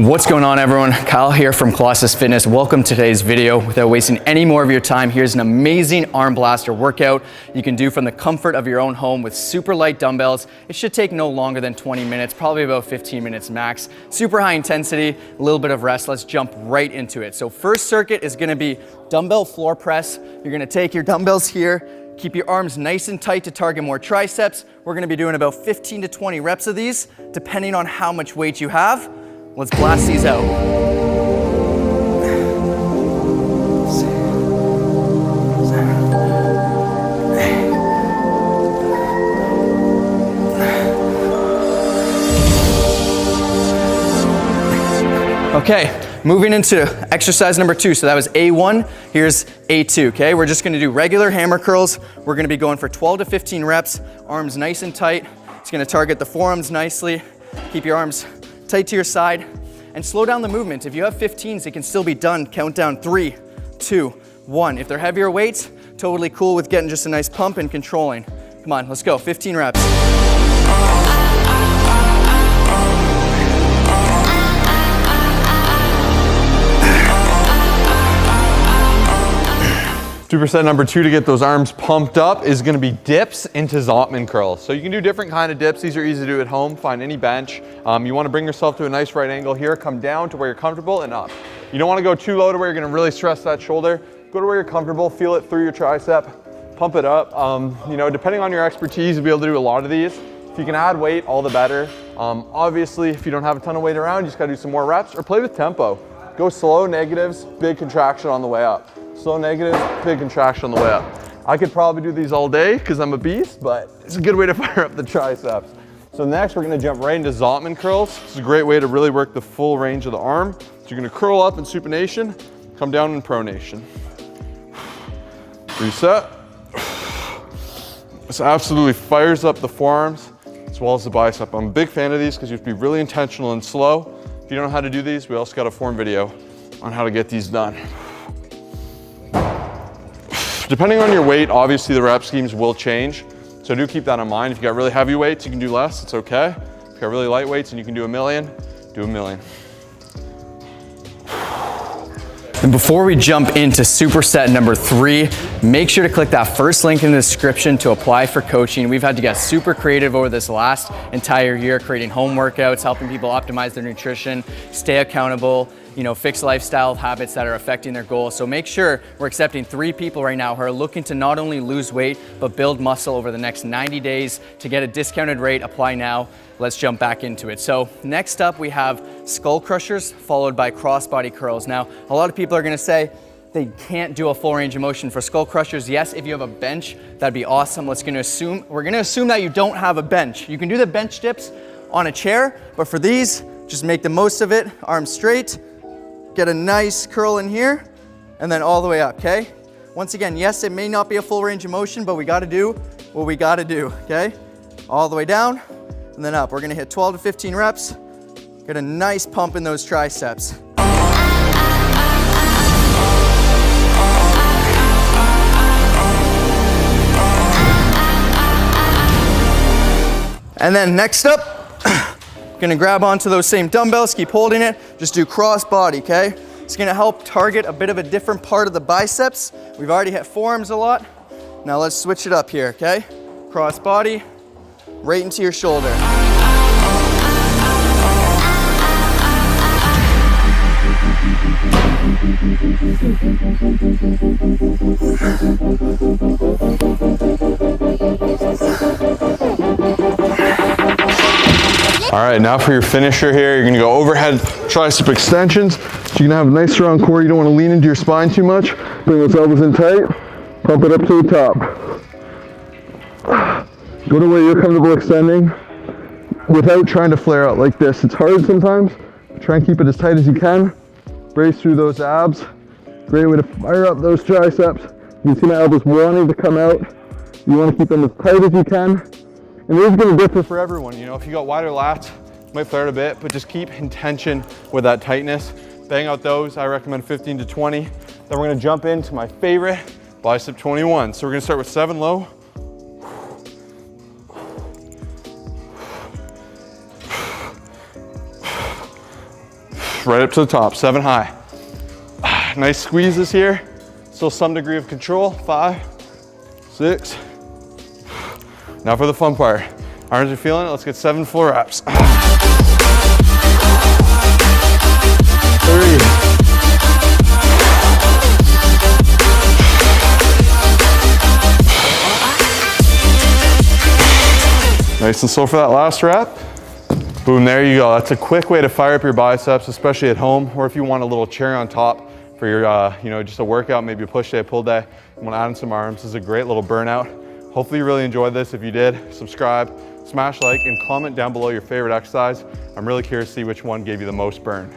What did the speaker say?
What's going on, everyone? Kyle here from Colossus Fitness. Welcome to today's video. Without wasting any more of your time, here's an amazing arm blaster workout you can do from the comfort of your own home with super light dumbbells. It should take no longer than 20 minutes, probably about 15 minutes max. Super high intensity, a little bit of rest. Let's jump right into it. So first circuit is gonna be dumbbell floor press. You're gonna take your dumbbells here, keep your arms nice and tight to target more triceps. We're gonna be doing about 15 to 20 reps of these, depending on how much weight you have. Let's blast these out. Okay, moving into exercise number 2. So that was A1, here's A2, okay? We're just gonna do regular hammer curls. We're gonna be going for 12 to 15 reps, arms nice and tight. It's gonna target the forearms nicely. Keep your arms tight to your side and slow down the movement. If you have 15s, it can still be done. Count down 3, 2, 1. If they're heavier weights, totally cool with getting just a nice pump and controlling. Come on, let's go, 15 reps. 2% number 2 to get those arms pumped up is gonna be dips into Zottman Curls. So you can do different kind of dips. These are easy to do at home. Find any bench. You wanna bring yourself to a nice right angle here. Come down to where you're comfortable and up. You don't wanna go too low to where you're gonna really stress that shoulder. Go to where you're comfortable. Feel it through your tricep. Pump it up. You know, depending on your expertise, you'll be able to do a lot of these. If you can add weight, all the better. Obviously, if you don't have a ton of weight around, you just gotta do some more reps or play with tempo. Go slow negatives, big contraction on the way up. Slow negative, big contraction on the way up. I could probably do these all day because I'm a beast, but it's a good way to fire up the triceps. So next we're gonna jump right into Zottman Curls. This is a great way to really work the full range of the arm. So you're gonna curl up in supination, come down in pronation. Reset. This absolutely fires up the forearms as well as the bicep. I'm a big fan of these because you have to be really intentional and slow. If you don't know how to do these, we also got a form video on how to get these done. Depending on your weight, obviously the rep schemes will change. So do keep that in mind. If you got really heavy weights, you can do less, it's okay. If you got really light weights and you can do 1,000,000, do 1,000,000. And before we jump into superset number 3, make sure to click that first link in the description to apply for coaching. We've had to get super creative over this last entire year, creating home workouts, helping people optimize their nutrition, stay accountable, you know, fix lifestyle habits that are affecting their goals. So make sure we're accepting 3 people right now who are looking to not only lose weight, but build muscle over the next 90 days. To get a discounted rate, apply now. Let's jump back into it. So next up we have Skullcrushers followed by crossbody curls. Now, a lot of people are gonna say they can't do a full range of motion for Skullcrushers. Yes, if you have a bench, that'd be awesome. We're gonna assume that you don't have a bench. You can do the bench dips on a chair, but for these, just make the most of it. Arms straight, get a nice curl in here, and then all the way up, okay? Once again, yes, it may not be a full range of motion, but we gotta do what we gotta do, okay? All the way down, and then up. We're gonna hit 12 to 15 reps, get a nice pump in those triceps. And then next up, gonna grab onto those same dumbbells, keep holding it, just do cross body, okay? It's gonna help target a bit of a different part of the biceps. We've already hit forearms a lot. Now let's switch it up here, okay? Cross body, right into your shoulder. All right, now for your finisher here, you're gonna go overhead tricep extensions. So you're gonna have a nice strong core. You don't wanna lean into your spine too much. Bring those elbows in tight, pump it up to the top. Go to where you're comfortable extending without trying to flare out like this. It's hard sometimes. Try and keep it as tight as you can. Brace through those abs. Great way to fire up those triceps. You can see my elbows wanting to come out. You wanna keep them as tight as you can. And this is gonna differ for everyone. You know, if you got wider lats, you might flare it a bit, but just keep in tension with that tightness. Bang out those. I recommend 15 to 20. Then we're gonna jump into my favorite, bicep 21. So we're gonna start with 7 low. right up to the top, 7 high. Nice squeezes here. Still some degree of control. 5, 6. Now for the fun part. Arms are feeling it. Let's get 7 full reps. 3. Nice and slow for that last rep. Boom, there you go. That's a quick way to fire up your biceps, especially at home, or if you want a little cherry on top for your, just a workout, maybe a push day, pull day. You want to add in some arms. This is a great little burnout. Hopefully you really enjoyed this. If you did, subscribe, smash like, and comment down below your favorite exercise. I'm really curious to see which one gave you the most burn.